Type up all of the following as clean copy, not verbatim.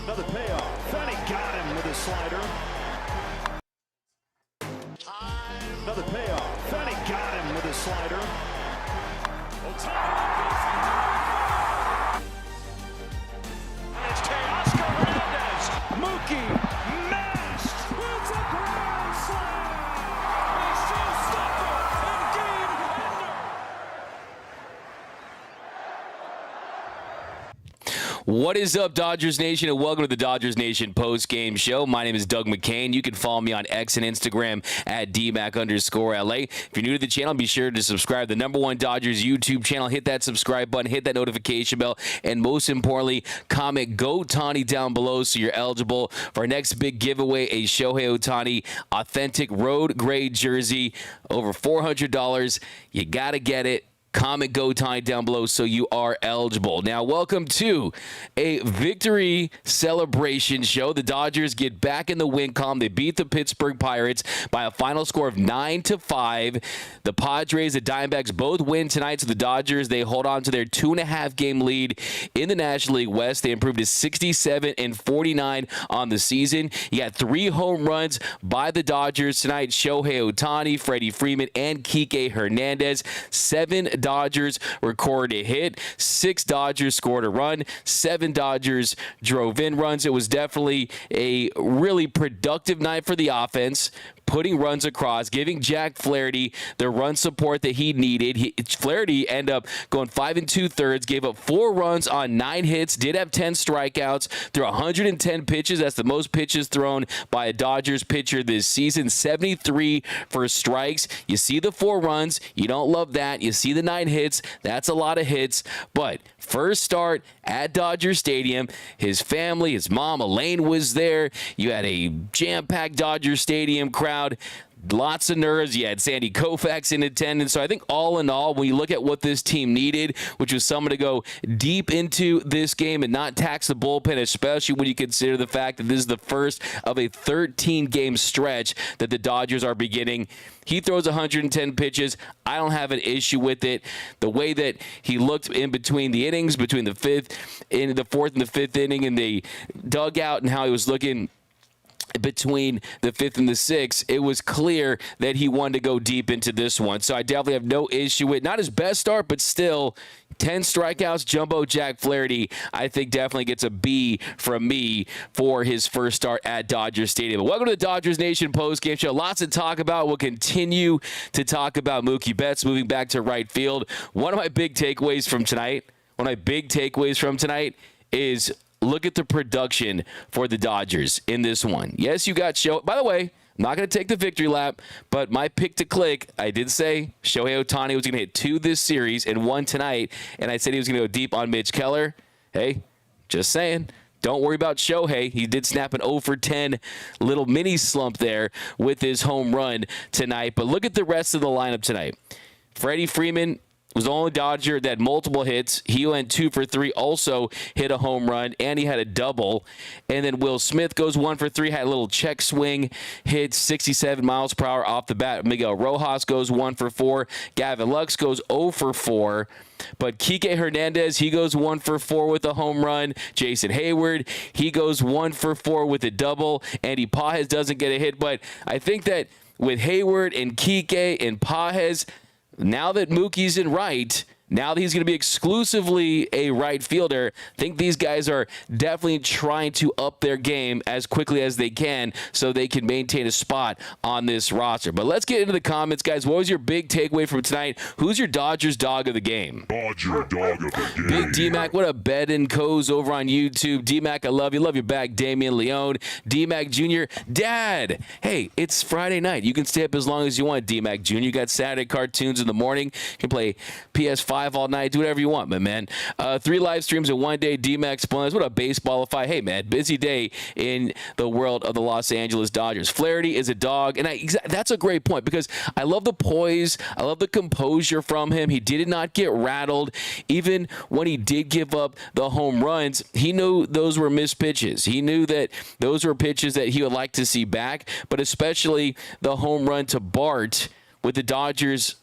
Another payoff. Flaherty got him with his slider. Another payoff. Flaherty got him with his slider. Ohtani. It's Teoscar Hernandez. Mookie mashed. It's a grand slam. They still stop it and game ender. What is up, Dodgers Nation, and welcome to the Dodgers Nation post-game show. My name is Doug McKain. You can follow me on X and Instagram at DMac_LA. If you're new to the channel, be sure to subscribe to the #1 Dodgers YouTube channel. Hit that subscribe button, hit that notification bell, and most importantly, comment Go Ohtani down below so you're eligible for our next big giveaway, a Shohei Ohtani authentic road grade jersey, over $400. You got to get it. Comment Go Ohtani down below so you are eligible. Now, welcome to a victory celebration show. The Dodgers get back in the win column. They beat the Pittsburgh Pirates by a final score of 9-5. The Padres, the Diamondbacks both win tonight. So the Dodgers, they hold on to their 2.5-game lead in the National League West. They improved to 67-49 on the season. You got 3 home runs by the Dodgers tonight. Shohei Ohtani, Freeman, and Kiké Hernandez. 7 Dodgers recorded a hit. 6 Dodgers scored a run. 7 Dodgers drove in runs. It was definitely a really productive night for the offense, putting runs across, giving Jack Flaherty the run support that he needed. Flaherty ended up going 5 2/3, gave up 4 runs on 9 hits, did have 10 strikeouts, threw 110 pitches. That's the most pitches thrown by a Dodgers pitcher this season. 73 for strikes. You see the 4 runs. You don't love that. You see the 9 hits. That's a lot of hits. But first start at Dodger Stadium. His family, his mom, Elaine, was there. You had a jam-packed Dodger Stadium crowd. Lots of nerves. You had Sandy Koufax in attendance. So I think all in all, when you look at what this team needed, which was someone to go deep into this game and not tax the bullpen, especially when you consider the fact that this is the first of a 13-game stretch that the Dodgers are beginning. He throws 110 pitches. I don't have an issue with it. The way that he looked in between the innings, between the 4th and the 5th inning in the dugout, and how he was looking between the 5th and the 6th, it was clear that he wanted to go deep into this one. So I definitely have no issue with, not his best start, but still 10 strikeouts. Jumbo Jack Flaherty, I think, definitely gets a B from me for his first start at Dodger Stadium. But welcome to the Dodgers Nation postgame show. Lots to talk about. We'll continue to talk about Mookie Betts moving back to right field. One of my big takeaways from tonight is look at the production for the Dodgers in this one. Yes, you got Shohei. By the way, I'm not going to take the victory lap, but my pick to click, I did say Shohei Ohtani was going to hit 2 this series and 1 tonight, and I said he was going to go deep on Mitch Keller. Hey, just saying. Don't worry about Shohei. He did snap an 0 for 10 little mini slump there with his home run tonight. But look at the rest of the lineup tonight. Freeman was the only Dodger that had multiple hits. He went 2 for 3, also hit a home run, and he had a double. And then Will Smith goes 1 for 3, had a little check swing, hit 67 miles per hour off the bat. Miguel Rojas goes 1 for 4. Gavin Lux goes 0 for 4. But Kiké Hernandez, he goes 1 for 4 with a home run. Jason Hayward, he goes 1 for 4 with a double. Andy Pages doesn't get a hit. But I think that with Hayward and Kiké and Pages, now that Mookie's in right, now that he's going to be exclusively a right fielder, I think these guys are definitely trying to up their game as quickly as they can so they can maintain a spot on this roster. But let's get into the comments, guys. What was your big takeaway from tonight? Who's your Dodgers dog of the game? Dodger dog of the game. Big D-Mac, what up, Bed and Co's over on YouTube. D-Mac, I love you. Love you back, Damian Leone. D-Mac Jr., Dad, hey, it's Friday night. You can stay up as long as you want, D-Mac Jr. You got Saturday cartoons in the morning. You can play PS5 all night, do whatever you want, my man. 3 live streams in 1 day. D-Max Splendors. What a baseballify. Hey, man, busy day in the world of the Los Angeles Dodgers. Flaherty is a dog, and that's a great point because I love the poise. I love the composure from him. He did not get rattled. Even when he did give up the home runs, he knew those were missed pitches. He knew that those were pitches that he would like to see back, but especially the home run to Bart with the Dodgers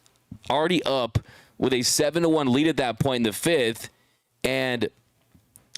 already up with a 7-1 lead at that point in the 5th, and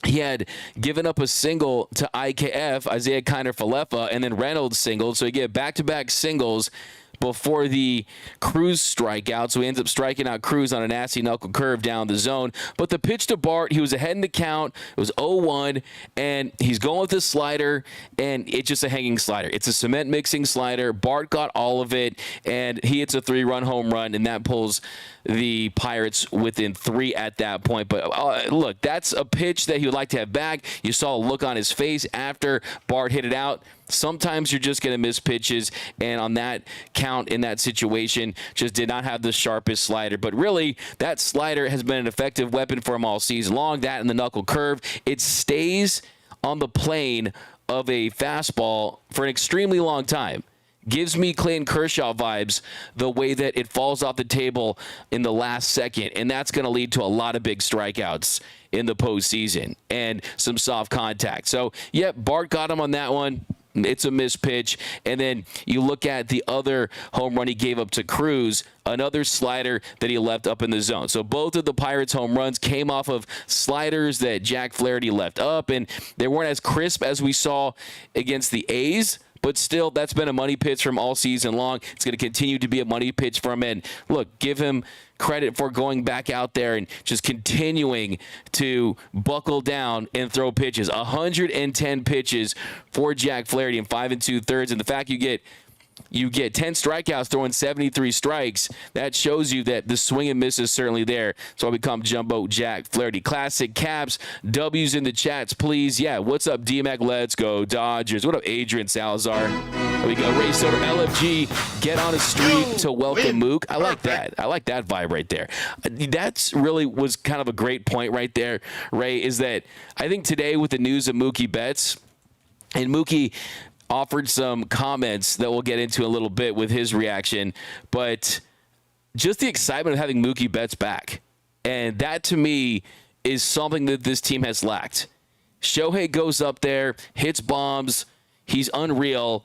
he had given up a single to IKF, Isaiah Kiner-Falefa, and then Reynolds singled. So he get back-to-back singles before the Cruz strikeout. So he ends up striking out Cruz on a nasty knuckle curve down the zone. But the pitch to Bart, he was ahead in the count. It was 0-1, and he's going with the slider, and it's just a hanging slider. It's a cement mixing slider. Bart got all of it, and he hits a 3-run home run, and that pulls the Pirates within 3 at that point. But look, that's a pitch that he would like to have back. You saw a look on his face after Bart hit it out. Sometimes you're just going to miss pitches, and on that count in that situation, just did not have the sharpest slider. But really, that slider has been an effective weapon for him all season long. That and the knuckle curve, it stays on the plane of a fastball for an extremely long time. Gives me Clayton Kershaw vibes the way that it falls off the table in the last second, and that's going to lead to a lot of big strikeouts in the postseason and some soft contact. So, yep, Bart got him on that one. It's a missed pitch. And then you look at the other home run he gave up to Cruz, another slider that he left up in the zone. So both of the Pirates' home runs came off of sliders that Jack Flaherty left up, and they weren't as crisp as we saw against the A's. But still, that's been a money pitch from all season long. It's going to continue to be a money pitch from him. And look, give him credit for going back out there and just continuing to buckle down and throw pitches. 110 pitches for Jack Flaherty in 5 2/3. And the fact you get 10 strikeouts throwing 73 strikes, that shows you that the swing and miss is certainly there. So I become Jumbo Jack Flaherty. Classic Caps. W's in the chats, please. Yeah, what's up, D-Mac? Let's go, Dodgers. What up, Adrian Salazar? There we go. Ray Soder, LFG, get on a streak to welcome Mook. I like that. I like that vibe right there. That's really was kind of a great point right there, Ray, is that I think today with the news of Mookie Betts, and Mookie offered some comments that we'll get into a little bit with his reaction, but just the excitement of having Mookie Betts back. And that, to me, is something that this team has lacked. Shohei goes up there, hits bombs, he's unreal.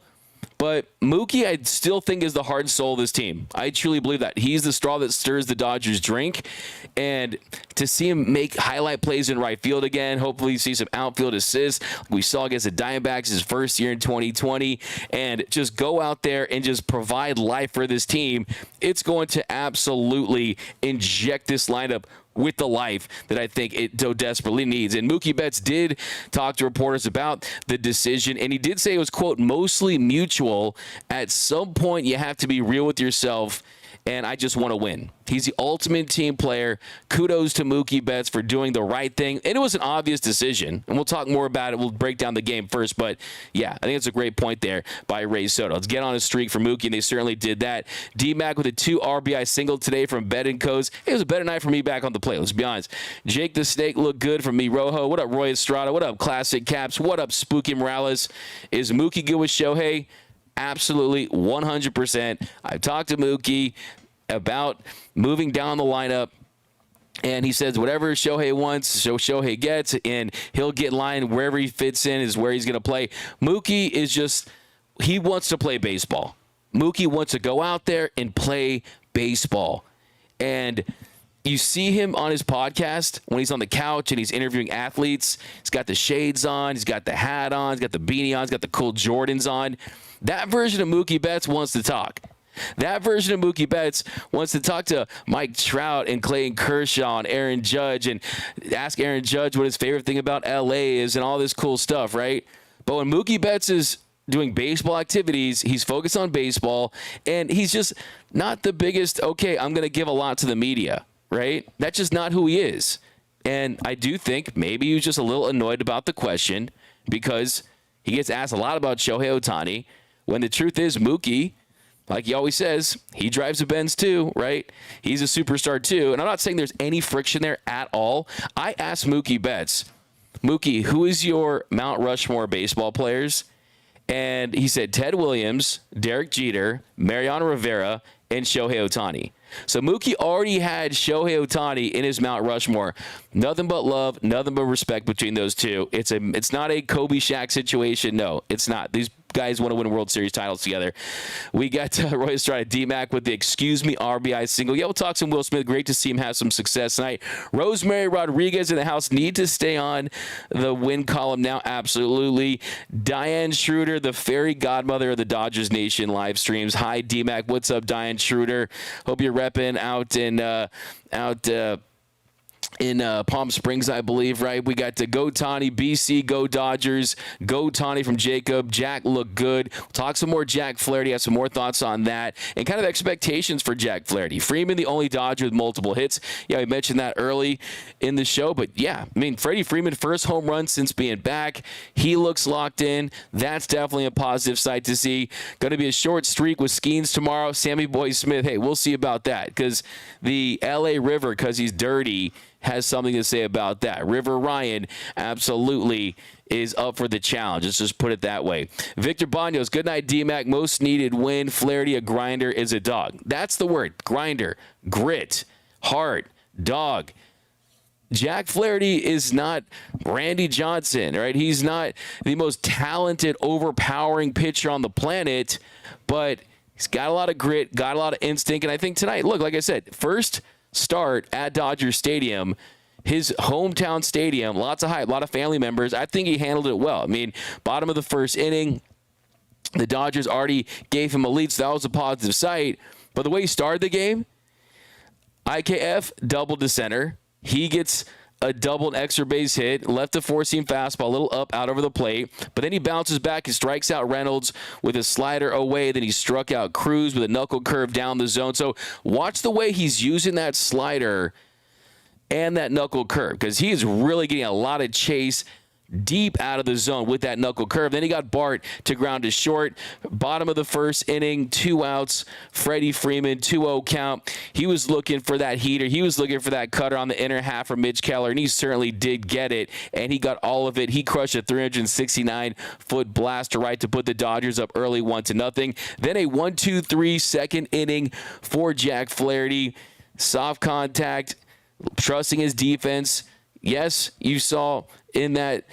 But Mookie, I still think, is the heart and soul of this team. I truly believe that. He's the straw that stirs the Dodgers' drink. And to see him make highlight plays in right field again, hopefully see some outfield assists like we saw against the Diamondbacks his first year in 2020, and just go out there and just provide life for this team, it's going to absolutely inject this lineup with the life that I think it so desperately needs. And Mookie Betts did talk to reporters about the decision, and he did say it was, quote, mostly mutual. At some point, you have to be real with yourself, and I just want to win. He's the ultimate team player. Kudos to Mookie Betts for doing the right thing. And it was an obvious decision, and we'll talk more about it. We'll break down the game first, but yeah, I think it's a great point there by Ray Soto. Let's get on a streak for Mookie, and they certainly did that. D-Mac with a 2 RBI single today from Betancourt. It was a better night for me back on the plate, let's be honest. Jake the Snake looked good from me, Rojo. What up, Roy Estrada? What up, Classic Caps? What up, Spooky Morales? Is Mookie good with Shohei? Absolutely, 100%. I've talked to Mookie about moving down the lineup, and he says whatever Shohei wants, Shohei gets, and he'll get in line wherever he fits in is where he's going to play. Mookie is just, he wants to play baseball. Mookie wants to go out there and play baseball. And you see him on his podcast when he's on the couch and he's interviewing athletes. He's got the shades on, he's got the hat on, he's got the beanie on, he's got the cool Jordans on. That version of Mookie Betts wants to talk. That version of Mookie Betts wants to talk to Mike Trout and Clayton Kershaw and Aaron Judge and ask Aaron Judge what his favorite thing about LA is and all this cool stuff, right? But when Mookie Betts is doing baseball activities, he's focused on baseball, and he's just not the biggest, okay, I'm going to give a lot to the media, right? That's just not who he is. And I do think maybe he was just a little annoyed about the question because he gets asked a lot about Shohei Ohtani, when the truth is Mookie, like he always says, he drives a Benz too, right? He's a superstar too. And I'm not saying there's any friction there at all. I asked Mookie Betts, Mookie, who is your Mount Rushmore baseball players? And he said Ted Williams, Derek Jeter, Mariano Rivera, and Shohei Ohtani. So Mookie already had Shohei Ohtani in his Mount Rushmore. Nothing but love, nothing but respect between those two. It's not a Kobe Shaq situation. No, it's not. These guys want to win World Series titles together. We got Roy Estrada, D-Mac with the excuse me RBI single. Yeah, we'll talk some Will Smith. Great to see him have some success tonight. Rosemary Rodriguez in the house. Need to stay on the win column now. Absolutely. Diane Schroeder, the fairy godmother of the Dodgers Nation live streams. Hi, D-Mac. What's up, Diane Schroeder? Hope you're repping out in Palm Springs, I believe, right? We got to Go Tawny, BC, Go Dodgers, Go Tawny from Jacob. Jack looked good. We'll talk some more Jack Flaherty. Have some more thoughts on that and kind of expectations for Jack Flaherty. Freeman, the only Dodger with multiple hits. Yeah, we mentioned that early in the show, but yeah, I mean, Freddie Freeman, first home run since being back. He looks locked in. That's definitely a positive sight to see. Going to be a short streak with Skeens tomorrow. Sammy Boy Smith, hey, we'll see about that because the LA River, because he's dirty, has something to say about that. River Ryan absolutely is up for the challenge. Let's just put it that way. Victor Banos, good night, D-Mac. Most needed win. Flaherty, a grinder, is a dog. That's the word. Grinder, grit, heart, dog. Jack Flaherty is not Randy Johnson, right? He's not the most talented, overpowering pitcher on the planet, but he's got a lot of grit, got a lot of instinct, and I think tonight, look, like I said, first start at Dodger Stadium, his hometown stadium, lots of hype, a lot of family members. I think he handled it well. I mean, bottom of the first inning, the Dodgers already gave him a lead, so that was a positive sight. But the way he started the game, IKF doubled to center. He gets a double and extra base hit, left a four-seam fastball, a little up, out over the plate, but then he bounces back and strikes out Reynolds with a slider away. Then he struck out Cruz with a knuckle curve down the zone. So watch the way he's using that slider and that knuckle curve because he is really getting a lot of chase deep out of the zone with that knuckle curve. Then he got Bart to ground to short. Bottom of the first inning, 2 outs. Freddie Freeman, 2-0 count. He was looking for that heater. He was looking for that cutter on the inner half from Mitch Keller, and he certainly did get it, and he got all of it. He crushed a 369-foot blast to right to put the Dodgers up early 1-0. Then a 1-2-3 second inning for Jack Flaherty. Soft contact, trusting his defense. Yes, you saw in that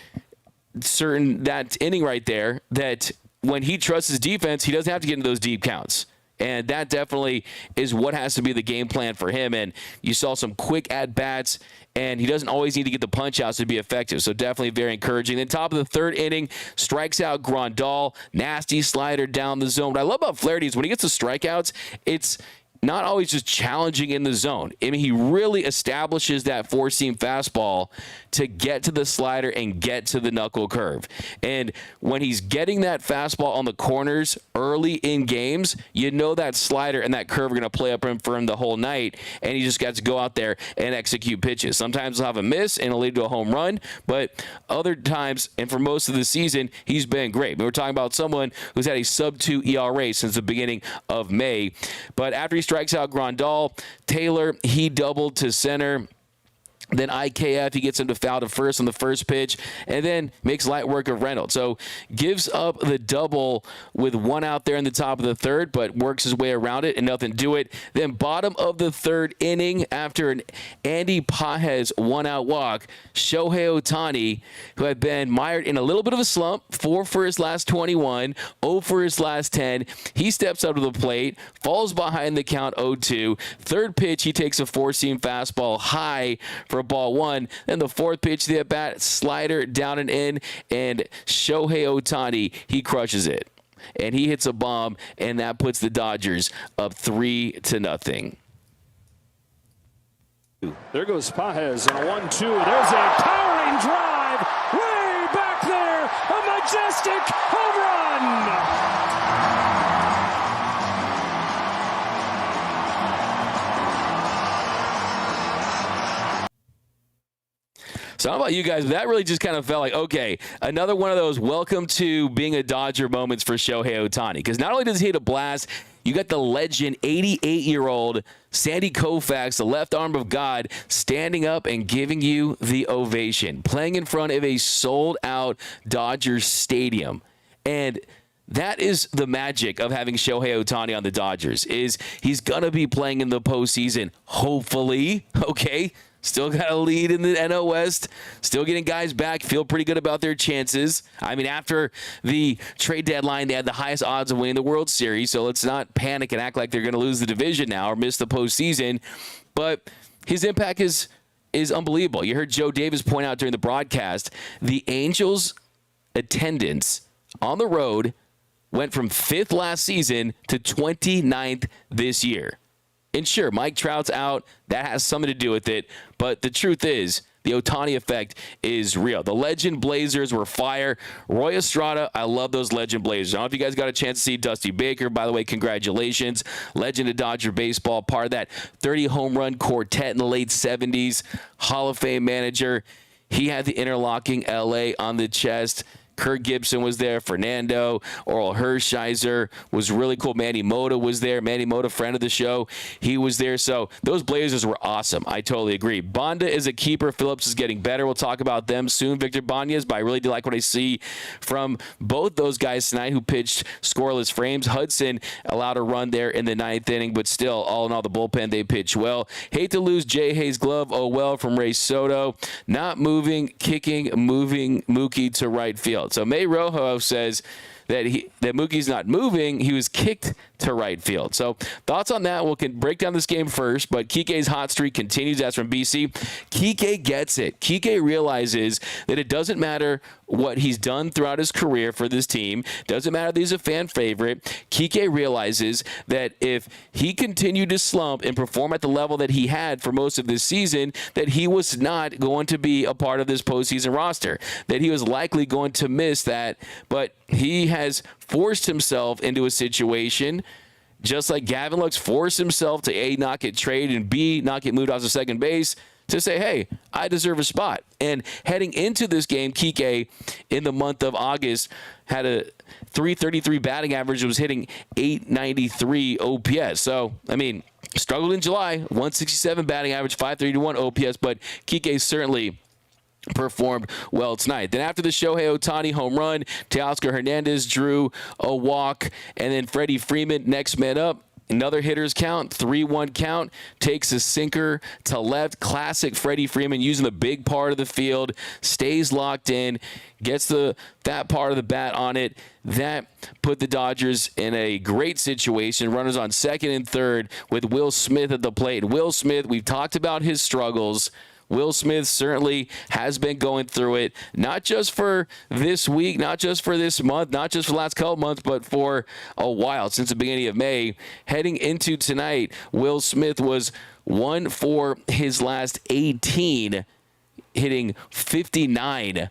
inning right there that when he trusts his defense, he doesn't have to get into those deep counts. And that definitely is what has to be the game plan for him. And you saw some quick at-bats, and he doesn't always need to get the punch-outs to be effective. So definitely very encouraging. Then top of the third inning, strikes out Grandal. Nasty slider down the zone. What I love about Flaherty is when he gets the strikeouts, it's not always just challenging in the zone. I mean, he really establishes that four-seam fastball to get to the slider and get to the knuckle curve. And when he's getting that fastball on the corners early in games, you know that slider and that curve are going to play up for him the whole night, and he just got to go out there and execute pitches. Sometimes he'll have a miss and it'll lead to a home run, but other times, and for most of the season, he's been great. We're talking about someone who's had a sub-2 ERA since the beginning of May. But after he strikes out Grandal, Taylor, he doubled to center. Then IKF, he gets him to foul to first on the first pitch, and then makes light work of Reynolds. So gives up the double with 1 out there in the top of the third, but works his way around it and nothing to it. Then bottom of the third inning, after an Andy Pages 1-out walk, Shohei Ohtani, who had been mired in a little bit of a slump, 4 for his last 21, 0 for his last 10, he steps up to the plate, falls behind the count 0-2. Third pitch, he takes a four-seam fastball high for ball 1. Then the fourth pitch, the at-bat, slider down and in, and Shohei Ohtani, he crushes it. And he hits a bomb, and that puts the Dodgers up 3-0. There goes Pages on a 1-2. There's a towering drive way back there. A majestic home run. So how about you guys? That really just kind of felt like, okay, another one of those welcome to being a Dodger moments for Shohei Ohtani. Because not only does he hit a blast, you got the legend, 88-year-old Sandy Koufax, the left arm of God, standing up and giving you the ovation, playing in front of a sold-out Dodger stadium. And that is the magic of having Shohei Ohtani on the Dodgers, is he's going to be playing in the postseason, hopefully, okay? Still got a lead in the NL West. Still getting guys back. Feel pretty good about their chances. I mean, after the trade deadline, they had the highest odds of winning the World Series. So let's not panic and act like they're going to lose the division now or miss the postseason. But his impact is unbelievable. You heard Joe Davis point out during the broadcast, the Angels' attendance on the road went from 5th last season to 29th this year. And sure, Mike Trout's out. That has something to do with it. But the truth is, the Ohtani effect is real. The Legend Blazers were fire. Roy Estrada, I love those Legend Blazers. I don't know if you guys got a chance to see Dusty Baker. By the way, congratulations. Legend of Dodger baseball, part of that 30 home run quartet in the late 70s. Hall of Fame manager. He had the interlocking LA on the chest. Kurt Gibson was there. Fernando, Oral Hershiser was really cool. Manny Mota was there. Manny Mota, friend of the show. He was there. So those Blazers were awesome. I totally agree. Bonda is a keeper. Phillips is getting better. We'll talk about them soon. Victor Banez, but I really do like what I see from both those guys tonight who pitched scoreless frames. Hudson allowed a run there in the 9th inning, but still, all in all, the bullpen, they pitched well. Hate to lose Jay Hayes' glove. Oh, well, from Ray Soto. Not moving, kicking, moving Mookie to right field. So May Rojo says that Mookie's not moving. He was kicked to right field. So thoughts on that? We'll break down this game first, but Kiké's hot streak continues. That's from BC. Kiké gets it. Kiké realizes that it doesn't matter what he's done throughout his career for this team. Doesn't matter that he's a fan favorite. Kiké realizes that if he continued to slump and perform at the level that he had for most of this season, that he was not going to be a part of this postseason roster, that he was likely going to miss that, but he has forced himself into a situation just like Gavin Lux forced himself to A, not get traded, and B, not get moved off to second base, to say, hey, I deserve a spot. And heading into this game, Kiké, in the month of August, had a 333 batting average. It was hitting 893 OPS. So, I mean, struggled in July, 167 batting average, 531 OPS, but Kiké certainly performed well tonight. Then after the Shohei Ohtani home run, Teoscar Hernandez drew a walk, and then Freddie Freeman, next man up, another hitter's count, 3-1 count, takes a sinker to left. Classic Freddie Freeman using the big part of the field, stays locked in, gets that part of the bat on it. That put the Dodgers in a great situation. Runners on second and third with Will Smith at the plate. Will Smith, we've talked about his struggles. Will Smith certainly has been going through it, not just for this week, not just for this month, not just for the last couple months, but for a while, since the beginning of May. Heading into tonight, Will Smith was 1 for his last 18, hitting 59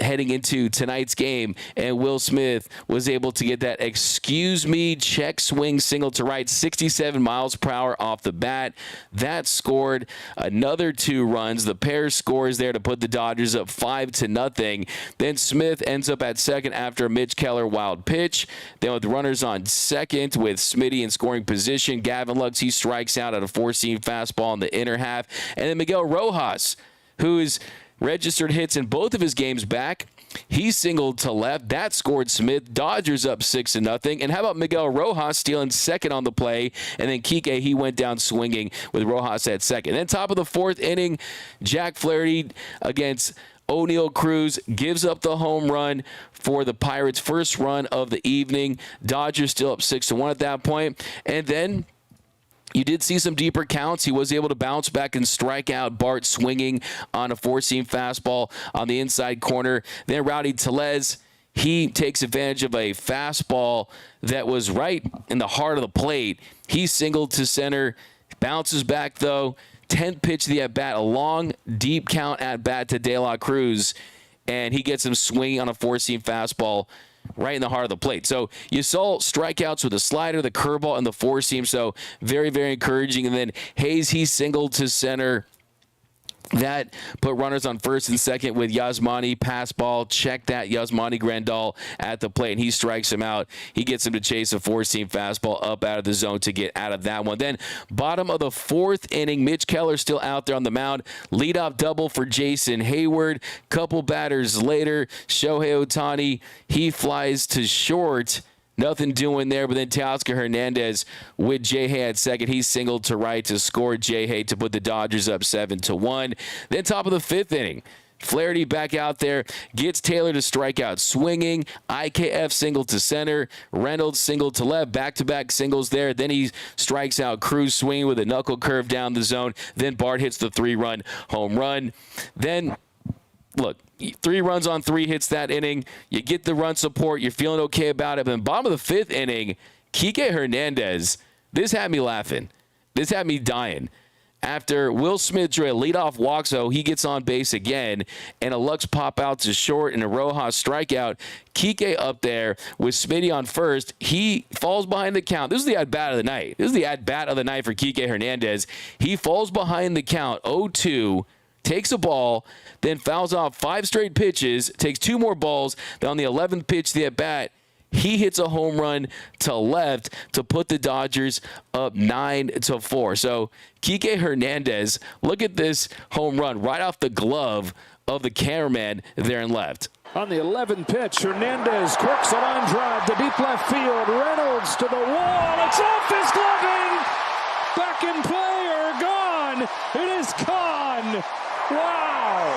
heading into tonight's game, and Will Smith was able to get that excuse me check swing single to right, 67 miles per hour off the bat. That scored another 2 runs. The pair scores there to put the Dodgers up 5-0. Then Smith ends up at second after a Mitch Keller wild pitch. Then with runners on second with Smitty in scoring position, Gavin Lux, he strikes out at a 4-seam fastball in the inner half. And then Miguel Rojas, who's registered hits in both of his games back. He singled to left. That scored Smith. Dodgers up 6-0. And how about Miguel Rojas stealing second on the play? And then Kiké, he went down swinging with Rojas at second. Then top of the 4th inning, Jack Flaherty against O'Neal Cruz gives up the home run for the Pirates' first run of the evening. Dodgers still up 6-1 at that point. And then you did see some deeper counts. He was able to bounce back and strike out Bart swinging on a 4-seam fastball on the inside corner. Then Rowdy Tellez, he takes advantage of a fastball that was right in the heart of the plate. He singled to center, bounces back though. 10th pitch of the at-bat, a long, deep count at-bat to De La Cruz, and he gets him swinging on a 4-seam fastball right in the heart of the plate. So you saw strikeouts with the slider, the curveball, and the 4-seam. So very, very encouraging. And then Hayes, he singled to center. That put runners on first and second with Yasmani pass ball. Check that, Yasmani Grandal at the plate, and he strikes him out. He gets him to chase a 4-seam fastball up out of the zone to get out of that one. Then bottom of the 4th inning, Mitch Keller still out there on the mound. Leadoff double for Jason Hayward. Couple batters later, Shohei Ohtani, he flies to short. nothing doing there. But then Teoscar Hernandez with Shohei at second. He singled to right to score Shohei to put the Dodgers up 7-1. Then top of the fifth inning, Flaherty back out there, gets Taylor to strike out swinging. IKF single to center. Reynolds single to left. Back-to-back singles there. Then he strikes out Cruz swinging with a knuckle curve down the zone. Then Bart hits the 3-run home run. Then, look, 3 runs on 3 hits that inning. You get the run support. You're feeling okay about it. But in bottom of the fifth inning, Kiké Hernandez, this had me laughing. This had me dying. After Will Smith drew a leadoff walk, so he gets on base again, and a Lux pop out to short and a Rojas strikeout. Kiké up there with Smitty on first. He falls behind the count. This is the at-bat of the night. This is the at-bat of the night for Kiké Hernandez. He falls behind the count, 0-2, takes a ball, then fouls off 5 straight pitches, takes 2 more balls. Then on the 11th pitch, the at-bat, he hits a home run to left to put the Dodgers up 9-4. So Kiké Hernandez, look at this home run right off the glove of the cameraman there in left. On the 11th pitch, Hernandez corks a line drive to deep left field. Reynolds to the wall. It's off his gloving. Back in play or gone. It is gone. Wow.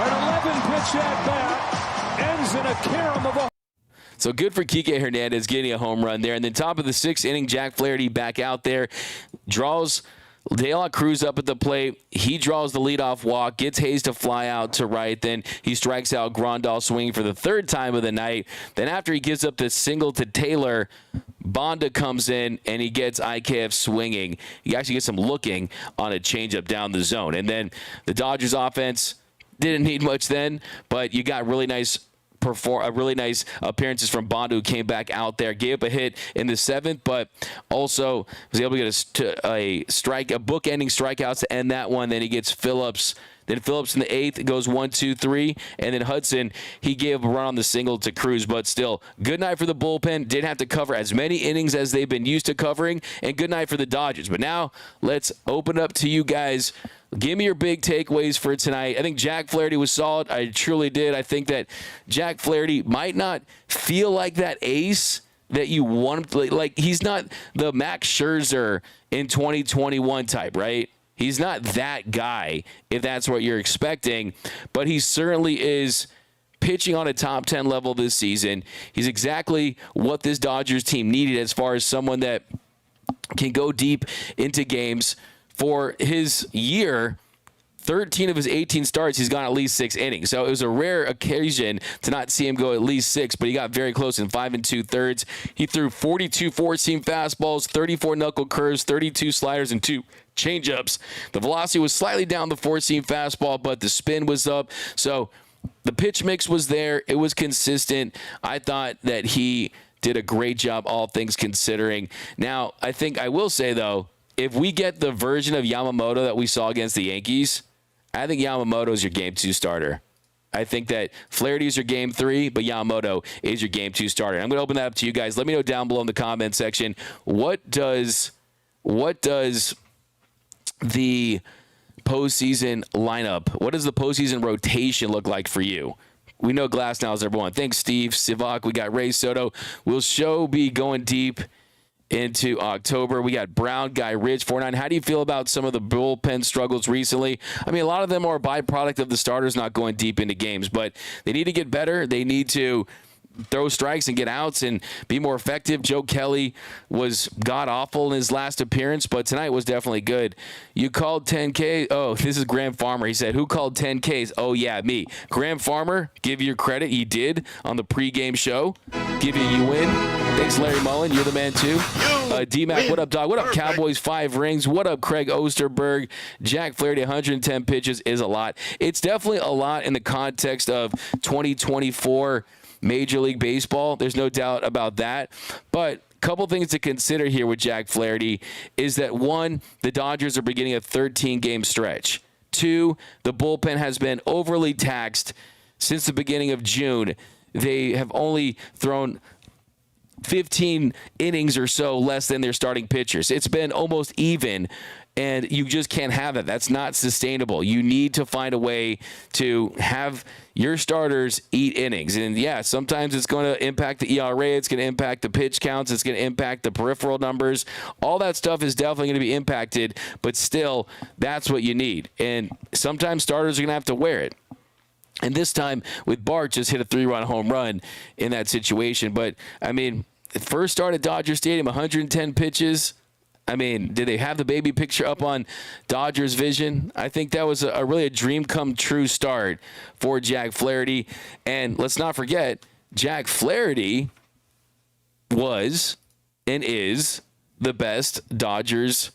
An 11-pitch at bat ends in a carom of a. So good for Kiké Hernandez getting a home run there. And then top of the 6th inning, Jack Flaherty back out there, draws De La Cruz up at the plate. He draws the leadoff walk, gets Hayes to fly out to right. Then he strikes out Grandal swinging for the 3rd time of the night. Then after he gives up the single to Taylor, Bonda comes in and he gets IKF swinging. He actually gets him looking on a changeup down the zone. And then the Dodgers offense didn't need much then, but you got really nice appearances from Bonda, who came back out there, gave up a hit in the 7th, but also was able to get a book-ending strikeout to end that one. Then he gets Phillips. Then Phillips in the 8th goes 1-2-3, and then Hudson, he gave a run on the single to Cruz, but still, good night for the bullpen. Didn't have to cover as many innings as they've been used to covering, and good night for the Dodgers. But now let's open up to you guys. Give me your big takeaways for tonight. I think Jack Flaherty was solid. I truly did. I think that Jack Flaherty might not feel like that ace that you want him to. Like, he's not the Max Scherzer in 2021 type, right? He's not that guy, if that's what you're expecting. But he certainly is pitching on a top 10 level this season. He's exactly what this Dodgers team needed as far as someone that can go deep into games. For his year, 13 of his 18 starts, he's gone at least 6 innings. So it was a rare occasion to not see him go at least 6, but he got very close in 5 2/3. He threw 42 four-seam fastballs, 34 knuckle curves, 32 sliders, and 2 changeups. The velocity was slightly down the four-seam fastball, but the spin was up. So the pitch mix was there. It was consistent. I thought that he did a great job, all things considering. Now, I think I will say, though, if we get the version of Yamamoto that we saw against the Yankees, I think Yamamoto is your Game 2 starter. I think that Flaherty is your Game 3, but Yamamoto is your Game 2 starter. I'm going to open that up to you guys. Let me know down below in the comment section, what does the postseason lineup, what does the postseason rotation look like for you? We know Glasnow is number 1. Thanks, Steve Sivak. We got Ray Soto. Will be going deep into October. We got Brown, Guy Ridge, 4-9. How do you feel about some of the bullpen struggles recently? I mean, a lot of them are a byproduct of the starters not going deep into games, but they need to get better. They need to throw strikes and get outs and be more effective. Joe Kelly was god-awful in his last appearance, but tonight was definitely good. You called 10K. Oh, this is Graham Farmer. He said, who called 10Ks? Oh, yeah, me. Graham Farmer, give you your credit. He did on the pregame show. Give you win. Thanks, Larry Mullen. You're the man, too. D-Mac, what up, dog? What up, Cowboys? 5 rings. What up, Craig Osterberg? Jack Flaherty, 110 pitches is a lot. It's definitely a lot in the context of 2024 Major League Baseball. There's no doubt about that. But a couple things to consider here with Jack Flaherty is that, 1, the Dodgers are beginning a 13-game stretch. 2, the bullpen has been overly taxed since the beginning of June. They have only thrown 15 innings or so less than their starting pitchers. It's been almost even And you just can't have that. That's not sustainable. You need to find a way to have your starters eat innings. And, yeah, sometimes it's going to impact the ERA. It's going to impact the pitch counts. It's going to impact the peripheral numbers. All that stuff is definitely going to be impacted. But still, that's what you need. And sometimes starters are going to have to wear it. And this time with Bart, just hit a 3-run home run in that situation. But, I mean, first start at Dodger Stadium, 110 pitches. I mean, did they have the baby picture up on Dodgers Vision? I think that was really a dream come true start for Jack Flaherty. And let's not forget, Jack Flaherty was and is the best Dodgers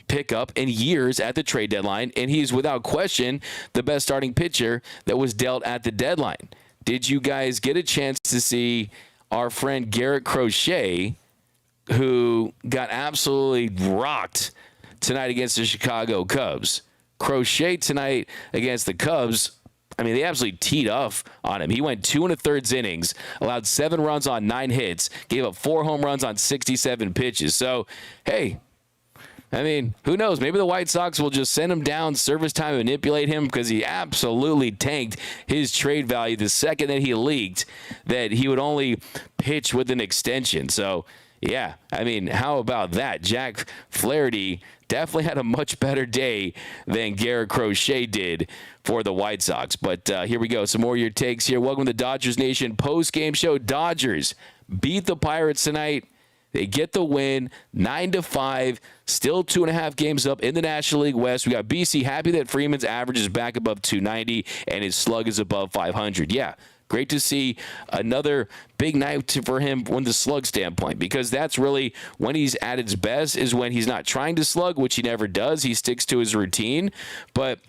pickup in years at the trade deadline, and he's without question the best starting pitcher that was dealt at the deadline. Did you guys get a chance to see our friend Garrett Crochet, who got absolutely rocked tonight against the Chicago Cubs? Crochet tonight against the Cubs, I mean, they absolutely teed off on him. He went 2 1/3 innings, allowed 7 runs on 9 hits, gave up 4 home runs on 67 pitches. So, hey, I mean, who knows? Maybe the White Sox will just send him down, service time, manipulate him, because he absolutely tanked his trade value the second that he leaked that he would only pitch with an extension. So, yeah, I mean, how about that? Jack Flaherty definitely had a much better day than Garrett Crochet did for the White Sox. But here we go. Some more of your takes here. Welcome to the Dodgers Nation post-game show. Dodgers beat the Pirates tonight. They get the win, 9-5, still 2.5 games up in the National League West. We got BC happy that Freeman's average is back above 290 and his slug is above 500. Yeah, great to see another big night for him from the slug standpoint, because that's really when he's at his best, is when he's not trying to slug, which he never does. He sticks to his routine. But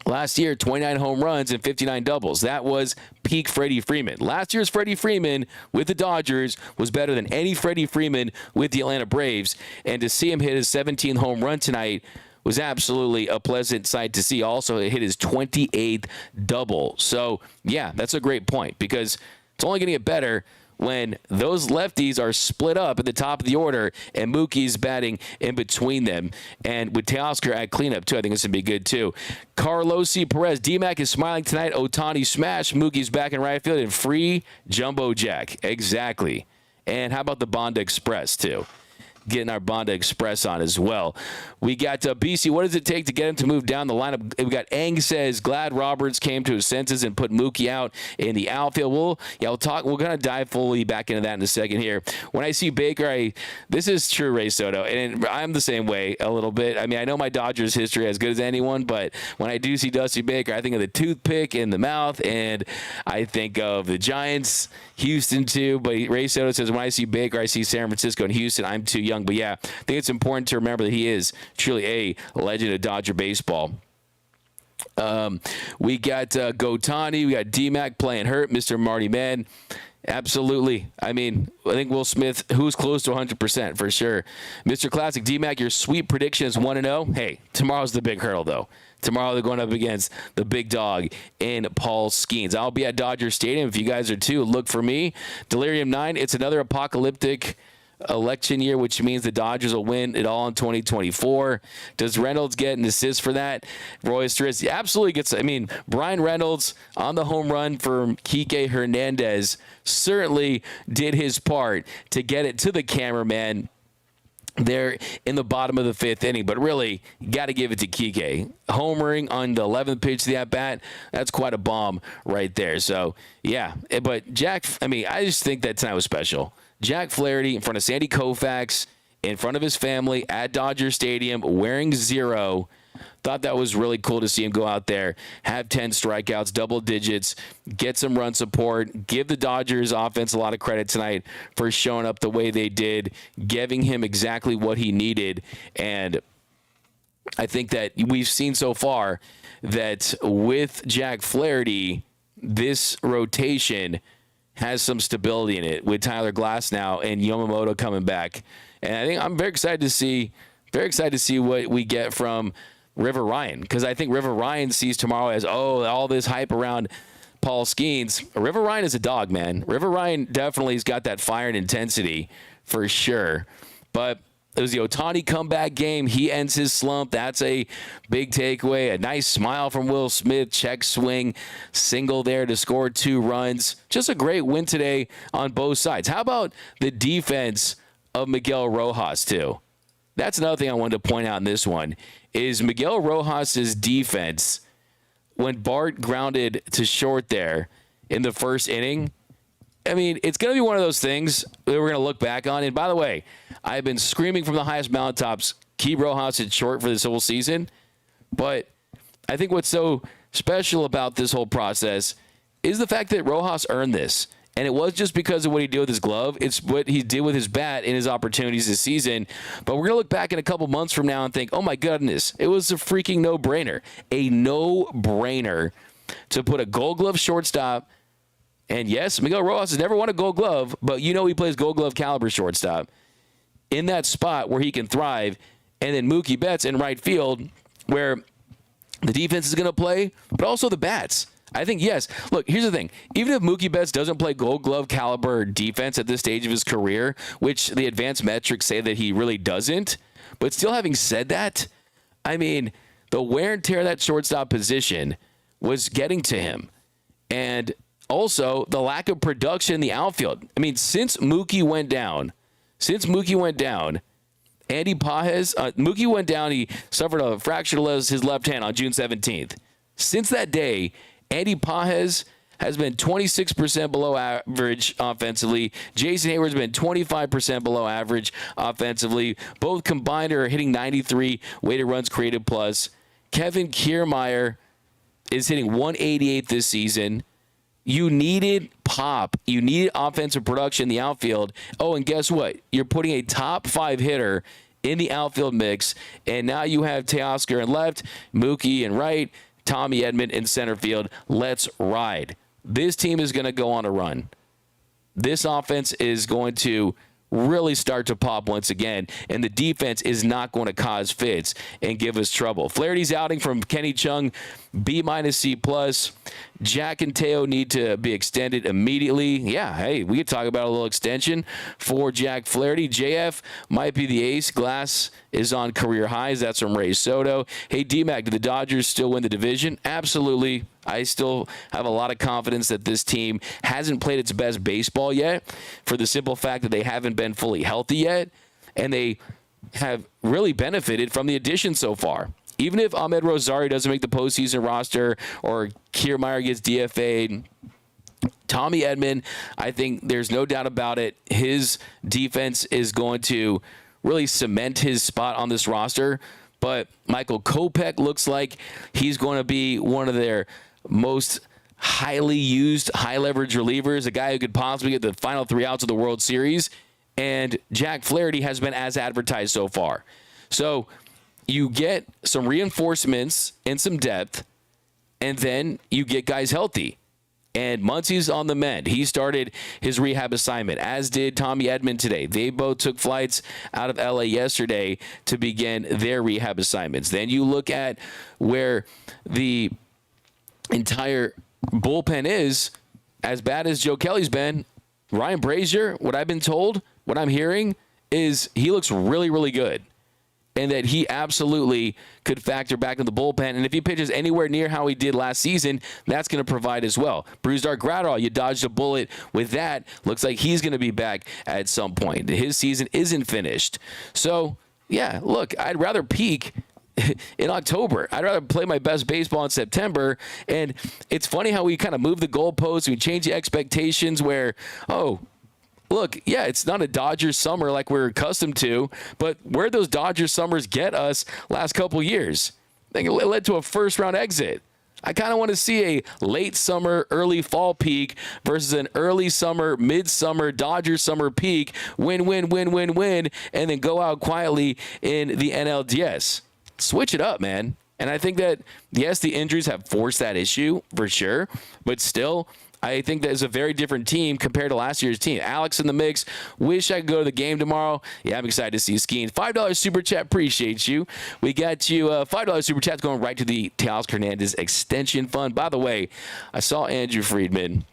last year, 29 home runs and 59 doubles. That was peak Freddie Freeman. Last year's Freddie Freeman with the Dodgers was better than any Freddie Freeman with the Atlanta Braves. And to see him hit his 17th home run tonight was absolutely a pleasant sight to see. Also, it hit his 28th double. So, yeah, that's a great point, because it's only going to get better when those lefties are split up at the top of the order and Mookie's batting in between them. And with Teoscar at cleanup, too, I think this would be good, too. Carlos C. Perez, D-Mac is smiling tonight. Ohtani smash. Mookie's back in right field and free Jumbo Jack. Exactly. And how about the Bonda Express, too? Getting our Bonda Express on as well. We got BC. What does it take to get him to move down the lineup? We got Ang says glad Roberts came to his senses and put Mookie out in the outfield. We'll talk. We're gonna dive fully back into that in a second here. When I see Baker, this is true, Ray Soto, and I'm the same way a little bit. I mean, I know my Dodgers history as good as anyone, but when I do see Dusty Baker, I think of the toothpick in the mouth, and I think of the Giants, Houston too. But Ray Soto says when I see Baker, I see San Francisco and Houston. I'm too young. But yeah, I think it's important to remember that he is truly a legend of Dodger baseball. We got Ohtani, we got D-Mac playing hurt, Mr. Marty Man. Absolutely. I mean, I think Will Smith, who's close to 100% for sure. Mr. Classic, D-Mac, your sweet prediction is 1-0. Hey, tomorrow's the big hurdle, though. Tomorrow they're going up against the big dog in Paul Skeens. I'll be at Dodger Stadium. If you guys are too, look for me. Delirium 9, it's another apocalyptic election year, which means the Dodgers will win it all in 2024. Does Reynolds get an assist for that? Royce absolutely gets. I mean, Brian Reynolds on the home run for Kiké Hernandez certainly did his part to get it to the cameraman there in the bottom of the 5th inning. But really, you got to give it to Kiké. Homering on the 11th pitch of the at-bat, that's quite a bomb right there. So, yeah. But Jack, I mean, I just think that tonight was special. Jack Flaherty in front of Sandy Koufax, in front of his family at Dodger Stadium, wearing 0. Thought that was really cool to see him go out there, have 10 strikeouts, double digits, get some run support, give the Dodgers offense a lot of credit tonight for showing up the way they did, giving him exactly what he needed. And I think that we've seen so far that with Jack Flaherty, this rotation has some stability in it with Tyler Glass now and Yamamoto coming back. And I think I'm very excited to see what we get from River Ryan, because I think River Ryan sees tomorrow as, all this hype around Paul Skeens. River Ryan is a dog, man. River Ryan definitely has got that fire and intensity for sure. But It was the Ohtani comeback game. He ends his slump. That's a big takeaway. A nice smile from Will Smith. Check swing. Single there to score 2 runs. Just a great win today on both sides. How about the defense of Miguel Rojas, too? That's another thing I wanted to point out in this one, is Miguel Rojas' defense, when Bart grounded to short there in the first inning, I mean, it's going to be one of those things that we're going to look back on. And by the way, I've been screaming from the highest mountaintops, keep Rojas at short for this whole season. But I think what's so special about this whole process is the fact that Rojas earned this. And it was just because of what he did with his glove. It's what he did with his bat in his opportunities this season. But we're going to look back in a couple months from now and think, oh, my goodness, it was a freaking no-brainer. A no-brainer to put a Gold Glove shortstop. And yes, Miguel Rojas has never won a Gold Glove, but you know he plays Gold Glove caliber shortstop in that spot where he can thrive. And then Mookie Betts in right field where the defense is going to play, but also the bats. I think, yes. Look, here's the thing. Even if Mookie Betts doesn't play Gold Glove caliber defense at this stage of his career, which the advanced metrics say that he really doesn't, but still having said that, I mean, the wear and tear of that shortstop position was getting to him. And also, the lack of production in the outfield. I mean, since Mookie went down, Andy Pages, Mookie went down, he suffered a fracture of his left hand on June 17th. Since that day, Andy Pages has been 26% below average offensively. Jason Hayward's been 25% below average offensively. Both combined are hitting 93 weighted runs created plus. Kevin Kiermaier is hitting 188 this season. You needed pop. You needed offensive production in the outfield. Oh, and guess what? You're putting a top 5 hitter in the outfield mix, and now you have Teoscar in left, Mookie in right, Tommy Edman in center field. Let's ride. This team is going to go on a run. This offense is going to really start to pop once again, and the defense is not going to cause fits and give us trouble. Flaherty's outing from Kenny Chung, B- C+. Jack and Teo need to be extended immediately. Yeah, hey, we could talk about a little extension for Jack Flaherty. JF might be the ace. Glass is on career highs. That's from Ray Soto. Hey, D-Mac, do the Dodgers still win the division? Absolutely. I still have a lot of confidence that this team hasn't played its best baseball yet, for the simple fact that they haven't been fully healthy yet, and they have really benefited from the addition so far. Even if Ahmed Rosario doesn't make the postseason roster or Kiermaier gets DFA'd, Tommy Edman, I think there's no doubt about it, his defense is going to really cement his spot on this roster. But Michael Kopech looks like he's going to be one of their most highly used, high-leverage relievers, a guy who could possibly get the final 3 outs of the World Series. And Jack Flaherty has been as advertised so far. So you get some reinforcements and some depth, and then you get guys healthy. And Muncie's on the mend. He started his rehab assignment, as did Tommy Edman today. They both took flights out of LA yesterday to begin their rehab assignments. Then you look at where the entire bullpen is. As bad as Joe Kelly's been, Ryan Brazier, what I've been told, what I'm hearing, is he looks really, really good. And that he absolutely could factor back in the bullpen. And if he pitches anywhere near how he did last season, that's going to provide as well. Brusdar Graterol, you dodged a bullet with that. Looks like he's going to be back at some point. His season isn't finished. So, yeah, look, I'd rather peak in October. I'd rather play my best baseball in September. And it's funny how we kind of move the goalposts. We change the expectations where, oh, look, yeah, it's not a Dodgers summer like we're accustomed to, but where those Dodgers summers get us last couple years, I think it led to a first-round exit. I kind of want to see a late summer, early fall peak versus an early summer, midsummer, Dodgers summer peak, win, and then go out quietly in the NLDS. Switch it up, man. And I think that, yes, the injuries have forced that issue for sure, but still, I think that is a very different team compared to last year's team. Alex in the mix. Wish I could go to the game tomorrow. Yeah, I'm excited to see you skiing. $5 super chat. Appreciate you. We got you $5 super chat going right to the Teoscar Hernandez extension fund. By the way, I saw Andrew Friedman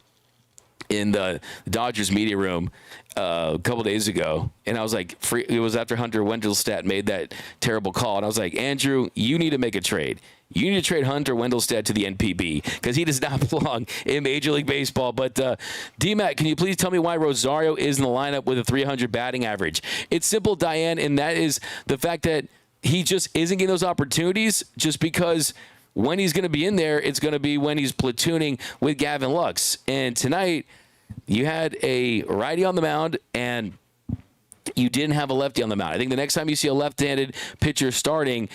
in the Dodgers media room a couple days ago, and I was like, it was after Hunter Wendelstedt made that terrible call, and I was like, Andrew, you need to make a trade. You need to trade Hunter Wendelstedt to the NPB because he does not belong in Major League Baseball. But D-Mac, can you please tell me why Rosario is in the lineup with a 300 batting average? It's simple, Diane, and that is the fact that he just isn't getting those opportunities just because when he's going to be in there, it's going to be when he's platooning with Gavin Lux. And tonight, you had a righty on the mound, and you didn't have a lefty on the mound. I think the next time you see a left-handed pitcher starting,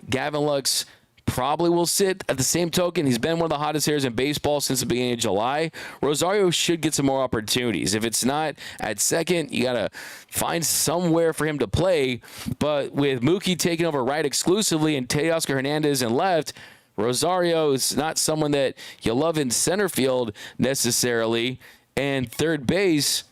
Gavin Lux probably will sit. At the same token, he's been one of the hottest hitters in baseball since the beginning of July. Rosario should get some more opportunities. If it's not at second, you got to find somewhere for him to play. But with Mookie taking over right exclusively and Teoscar Hernandez in left, Rosario is not someone that you love in center field necessarily. And third base,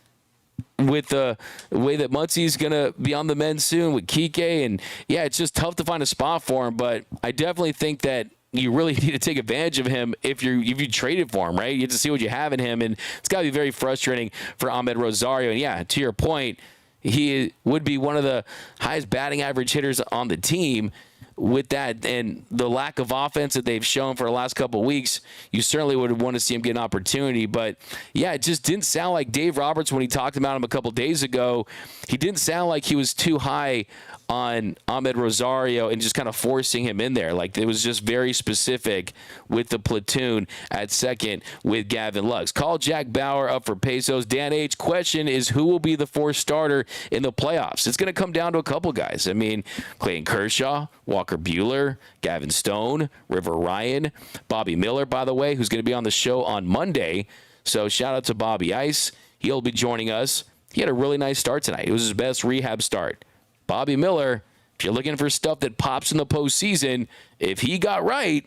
with the way that Muncie's going to be on the mend soon with Kiké. And, yeah, it's just tough to find a spot for him. But I definitely think that you really need to take advantage of him if you traded for him, right? You have to see what you have in him. And it's got to be very frustrating for Ahmed Rosario. And, yeah, to your point, he would be one of the highest batting average hitters on the team. With that and the lack of offense that they've shown for the last couple of weeks, you certainly would want to see him get an opportunity. But, yeah, it just didn't sound like Dave Roberts when he talked about him a couple of days ago. He didn't sound like he was too high on Ahmed Rosario and just kind of forcing him in there. Like, it was just very specific with the platoon at second with Gavin Lux. Call Jack Bauer up for pesos. Dan H. Question is, who will be the fourth starter in the playoffs? It's going to come down to a couple guys. I mean, Clayton Kershaw, Walker Buehler, Gavin Stone, River Ryan, Bobby Miller, by the way, who's going to be on the show on Monday. So shout out to Bobby Ice. He'll be joining us. He had a really nice start tonight. It was his best rehab start. Bobby Miller, if you're looking for stuff that pops in the postseason, if he got right,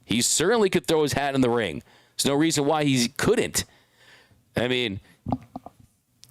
he certainly could throw his hat in the ring. There's no reason why he couldn't. I mean,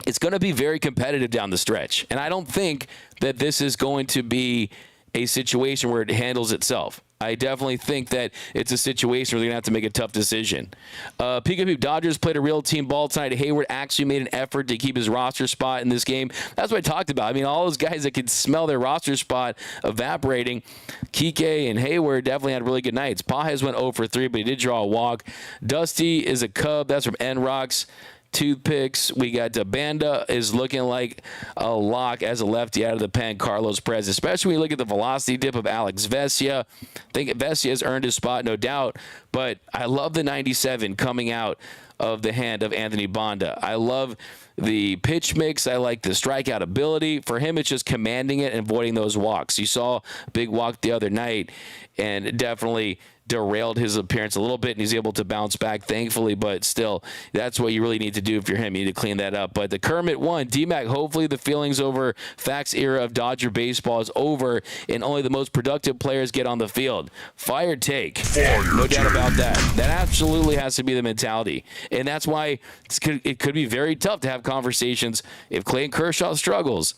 it's going to be very competitive down the stretch. And I don't think that this is going to be a situation where it handles itself. I definitely think that it's a situation where they're going to have to make a tough decision. Peekaboo Dodgers played a real team ball tonight. Hayward actually made an effort to keep his roster spot in this game. That's what I talked about. I mean, all those guys that could smell their roster spot evaporating. Kiké and Hayward definitely had really good nights. Pages went 0 for 3, but he did draw a walk. Dusty is a Cub. That's from N-Rocks. Toothpicks. We got Banda is looking like a lock as a lefty out of the pen. Carlos Perez, especially when you look at the velocity dip of Alex Vesia. I think Vesia has earned his spot, no doubt. But I love the 97 coming out of the hand of Anthony Banda. I love the pitch mix. I like the strikeout ability. For him, it's just commanding it and avoiding those walks. You saw a big walk the other night and definitely derailed his appearance a little bit, and he's able to bounce back, thankfully. But still, that's what you really need to do if you're him. You need to clean that up. But the Kermit won. D-Mac, hopefully the feelings over Facts era of Dodger baseball is over, and only the most productive players get on the field. Fire take. No doubt about that. That absolutely has to be the mentality. And that's why it could be very tough to have conversations if Clayton Kershaw struggles,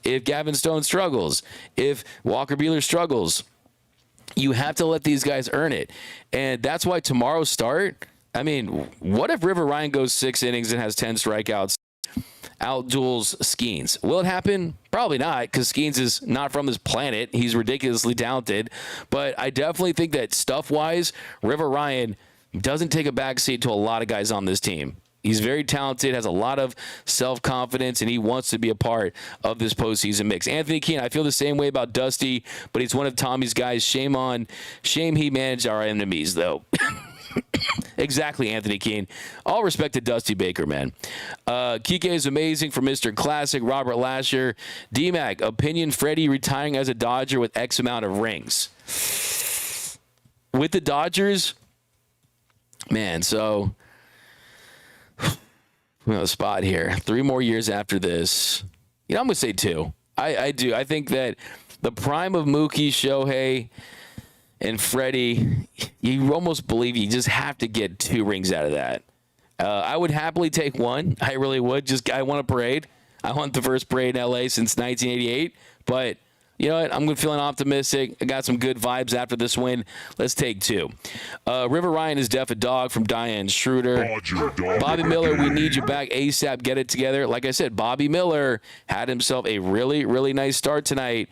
if Gavin Stone struggles, if Walker Buehler struggles. You have to let these guys earn it. And that's why tomorrow's start, I mean, what if River Ryan goes 6 innings and has 10 strikeouts, outduels Skeens? Will it happen? Probably not, because Skeens is not from this planet. He's ridiculously talented. But I definitely think that stuff-wise, River Ryan doesn't take a backseat to a lot of guys on this team. He's very talented, has a lot of self-confidence, and he wants to be a part of this postseason mix. Anthony Keene, I feel the same way about Dusty, but he's one of Tommy's guys. Shame he managed our enemies, though. Exactly, Anthony Keene. All respect to Dusty Baker, man. Kiké is amazing for Mr. Classic. Robert Lasher. D-Mac, opinion Freddie retiring as a Dodger with X amount of rings. With the Dodgers, man, so a spot here. 3 more years after this. I'm going to say 2. I do. I think that the prime of Mookie, Shohei, and Freddie, you almost believe you just have to get 2 rings out of that. I would happily take 1. I really would. I want a parade. I want the first parade in L.A. since 1988. But, you know what? I'm feeling optimistic. I got some good vibes after this win. Let's take 2. River Ryan is deaf a dog from Diane Schroeder. Bobby Miller, we need you back ASAP. Get it together. Like I said, Bobby Miller had himself a really, really nice start tonight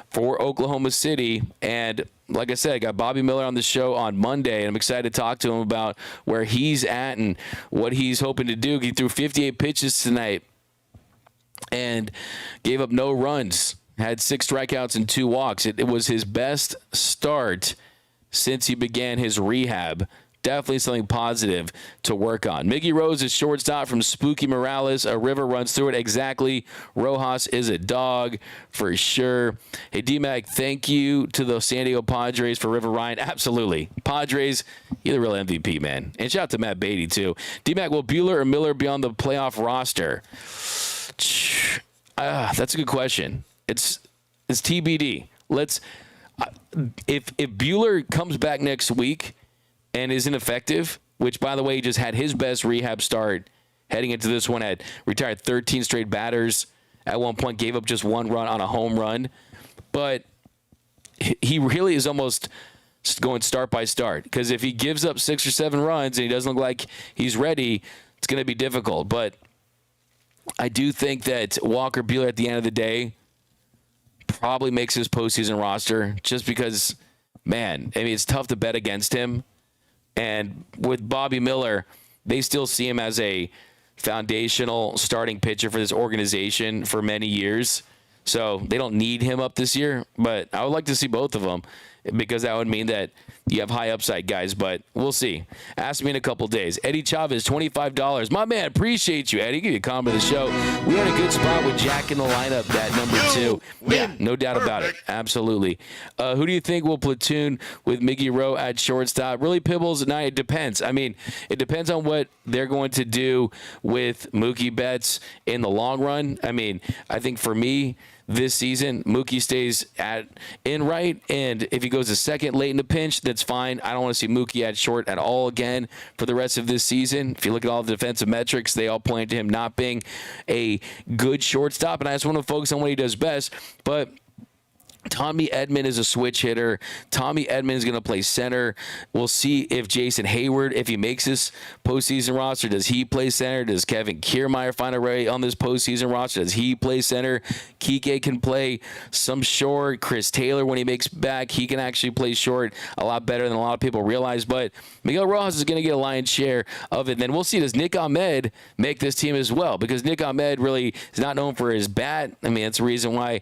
for Oklahoma City. And like I said, I got Bobby Miller on the show on Monday, and I'm excited to talk to him about where he's at and what he's hoping to do. He threw 58 pitches tonight and gave up no runs, had 6 strikeouts and 2 walks. It was his best start since he began his rehab. Definitely something positive to work on. Miggy Rose is shortstop from Spooky Morales. A river runs through it. Exactly. Rojas is a dog for sure. Hey, D-Mac, thank you to the San Diego Padres for River Ryan. Absolutely. Padres, you're the real MVP, man. And shout out to Matt Beatty, too. D-Mac, will Buehler or Miller be on the playoff roster? That's a good question. It's TBD. If Buehler comes back next week and is ineffective, which, by the way, he just had his best rehab start heading into this one, had retired 13 straight batters. At one point, gave up just 1 run on a home run. But he really is almost going start by start, because if he gives up 6 or 7 runs and he doesn't look like he's ready, it's going to be difficult. But I do think that Walker Buehler, at the end of the day, probably makes his postseason roster, just because, man, I mean, it's tough to bet against him. And with Bobby Miller, they still see him as a foundational starting pitcher for this organization for many years. So they don't need him up this year, but I would like to see both of them, because that would mean that you have high upside guys, but we'll see. Ask me in a couple days. Eddie Chavez, $25. My man, appreciate you, Eddie. Give you a comment of the show. We're in a good spot with Jack in the lineup at number 2. Yeah, no doubt about it. Absolutely. Who do you think will platoon with Miggy Rowe at shortstop? Really, Pibbles? It depends. I mean, it depends on what they're going to do with Mookie Betts in the long run. I mean, I think for me, this season, Mookie stays in right, and if he goes to second late in the pinch, that's fine. I don't want to see Mookie at short at all again for the rest of this season. If you look at all the defensive metrics, they all point to him not being a good shortstop, and I just want to focus on what he does best. But Tommy Edman is a switch hitter. Tommy Edman is going to play center. We'll see if Jason Hayward, if he makes this postseason roster, does he play center? Does Kevin Kiermaier find a way on this postseason roster? Does he play center? Kiké can play some short. Chris Taylor, when he makes back, he can actually play short a lot better than a lot of people realize. But Miguel Rojas is going to get a lion's share of it. And then we'll see, does Nick Ahmed make this team as well? Because Nick Ahmed really is not known for his bat. I mean, that's the reason why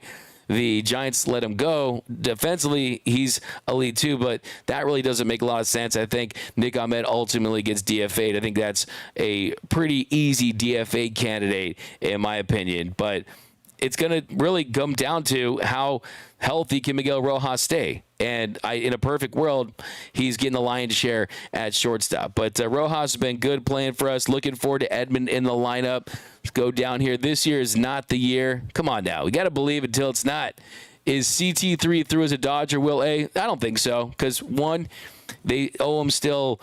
the Giants let him go. Defensively, he's elite too, but that really doesn't make a lot of sense. I think Nick Ahmed ultimately gets DFA'd. I think that's a pretty easy DFA candidate, in my opinion. But it's going to really come down to how healthy can Miguel Rojas stay. And in a perfect world, he's getting the lion's share at shortstop. But Rojas has been good playing for us. Looking forward to Edmund in the lineup. Let's go down here. This year is not the year. Come on now. We got to believe until it's not. Is CT3 through as a Dodger, Will A? I don't think so. Because, one, they owe him still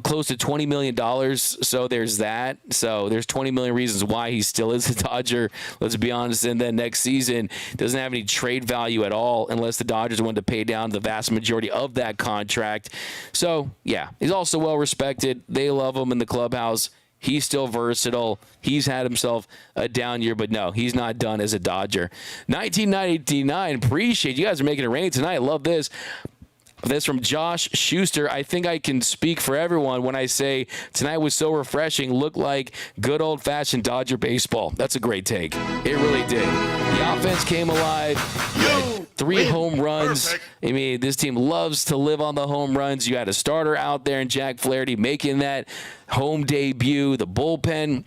close to $20 million. So there's that. So there's 20 million reasons why he still is a Dodger. Let's be honest. And then next season doesn't have any trade value at all unless the Dodgers want to pay down the vast majority of that contract. So, yeah, he's also well respected. They love him in the clubhouse. He's still versatile. He's had himself a down year, but no, he's not done as a Dodger. 1999, appreciate you guys are making it rain tonight. I love this. This from Josh Schuster. I think I can speak for everyone when I say tonight was so refreshing. Looked like good old-fashioned Dodger baseball. That's a great take. It really did. The offense came alive. You had 3 home runs. Perfect. I mean, this team loves to live on the home runs. You had a starter out there in Jack Flaherty making that home debut. The bullpen,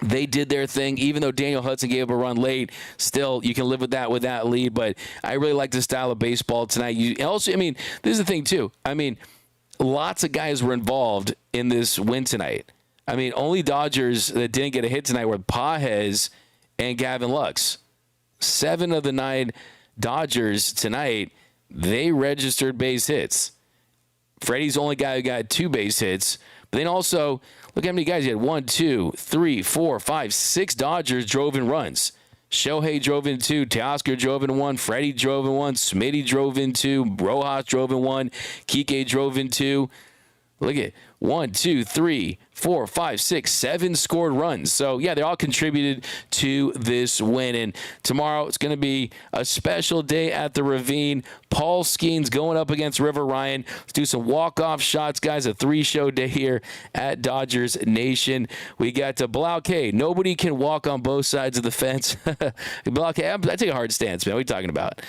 they did their thing. Even though Daniel Hudson gave up a run late, still, you can live with that lead. But I really like the style of baseball tonight. Also, I mean, this is the thing, too. I mean, lots of guys were involved in this win tonight. I mean, only Dodgers that didn't get a hit tonight were Pages and Gavin Lux. 7 of the 9 Dodgers tonight, they registered base hits. Freddie's the only guy who got 2 base hits. But then also, look how many guys you had. 1, 2, 3, 4, 5, 6 Dodgers drove in runs. Shohei drove in 2. Teoscar drove in 1. Freddie drove in 1. Smitty drove in 2. Rojas drove in 1. Kiké drove in 2. Look at 1, 2, 3, 4, 5, 6, 7 scored runs. So, yeah, they all contributed to this win. And tomorrow it's going to be a special day at the Ravine. Paul Skeens going up against River Ryan. Let's do some walk-off shots, guys. A 3-show day here at Dodgers Nation. We got to K. Nobody can walk on both sides of the fence. K, I take a hard stance, man. What are you talking about?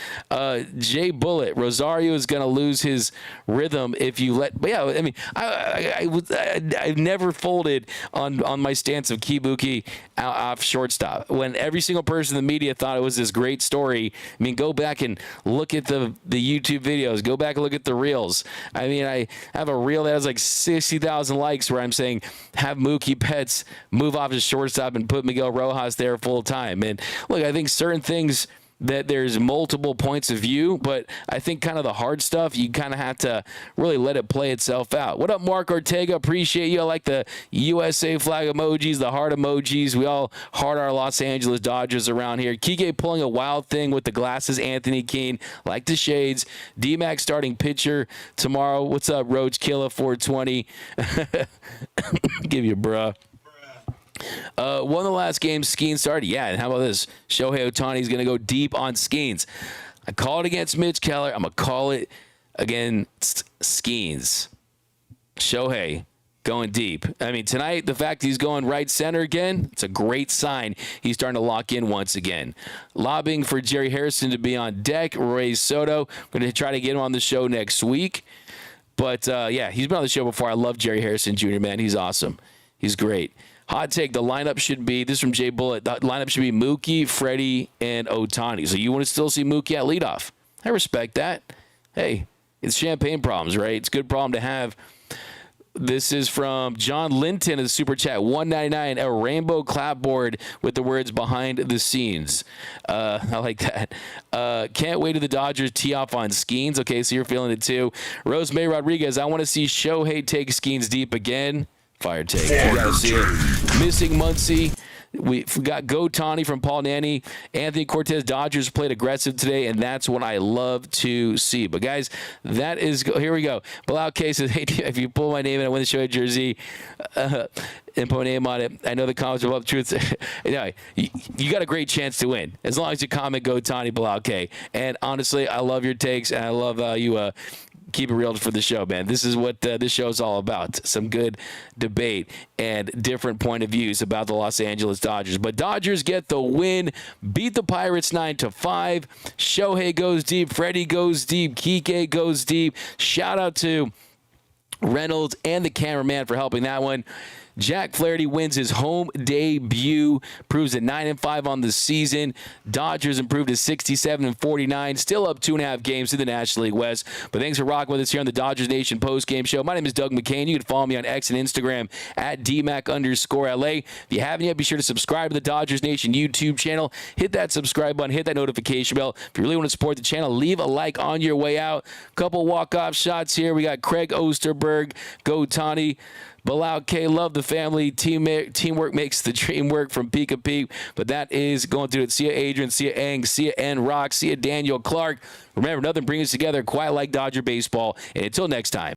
Jay Bullet. Rosario is going to lose his rhythm if you let. But yeah, I mean, I've never folded on my stance of Kibuki off shortstop. When every single person in the media thought it was this great story. I mean, go back and look at the YouTube videos. Go back and look at the reels. I mean, I have a reel that has like 60,000 likes where I'm saying have Mookie Betts move off his shortstop and put Miguel Rojas there full time. And look, I think certain things that there's multiple points of view, but I think kind of the hard stuff, you kind of have to really let it play itself out. What up, Mark Ortega? Appreciate you. I like the USA flag emojis, the heart emojis. We all heart our Los Angeles Dodgers around here. Kiké pulling a wild thing with the glasses, Anthony Keane. Like the shades. D-Mac starting pitcher tomorrow. What's up, Roach Killa 420? Give you a bruh. One of the last games Skeens started. Yeah, and how about this? Shohei Ohtani is going to go deep on Skeens. I called it against Mitch Keller. I'm going to call it against Skeens. Shohei going deep. I mean, tonight, the fact he's going right center again, it's a great sign. He's starting to lock in once again. Lobbying for Jerry Harrison to be on deck. Roy Soto. Going to try to get him on the show next week. But, yeah, he's been on the show before. I love Jerry Harrison Jr., man. He's awesome. He's great. Hot take, the lineup should be, this is from Jay Bullet, the lineup should be Mookie, Freddie, and Ohtani. So you want to still see Mookie at leadoff. I respect that. Hey, it's champagne problems, right? It's a good problem to have. This is from John Linton of the Super Chat, $1.99, a rainbow clapboard with the words behind the scenes. I like that. Can't wait till the Dodgers tee off on Skeens. Okay, so you're feeling it too. Rosemary Rodriguez, I want to see Shohei take Skeens deep again. Fire take. You gotta see it. Missing Muncie. We got Ohtani from Paul Nanny. Anthony Cortez, Dodgers played aggressive today, and that's what I love to see. But, guys, that is – here we go. Bilal K says, hey, if you pull my name and I win the Shohei jersey and put my name on it, I know the comments are up truth. Anyway, you got a great chance to win as long as you comment Ohtani, Bilal K. And, honestly, I love your takes, and I love how you keep it real for the show, man. This is what this show is all about. Some good debate and different point of views about the Los Angeles Dodgers. But Dodgers get the win, beat the Pirates 9-5. Shohei goes deep. Freddie goes deep. Kiké goes deep. Shout out to Reynolds and the cameraman for helping that one. Jack Flaherty wins his home debut, proves at 9-5 on the season. Dodgers improved to 67-49, still up 2.5 games to the National League West. But thanks for rocking with us here on the Dodgers Nation postgame show. My name is Doug McKain. You can follow me on X and Instagram at DMac_LA. If you haven't yet, be sure to subscribe to the Dodgers Nation YouTube channel. Hit that subscribe button. Hit that notification bell. If you really want to support the channel, leave a like on your way out. Couple walk-off shots here. We got Craig Osterberg, Ohtani. Bilal K, love the family. Teamwork makes the dream work from Peak of Peak. But that is going through it. See ya, Adrian. See ya, Eng. See ya, N. Rock. See ya, Daniel Clark. Remember, nothing brings us together quite like Dodger baseball. And until next time.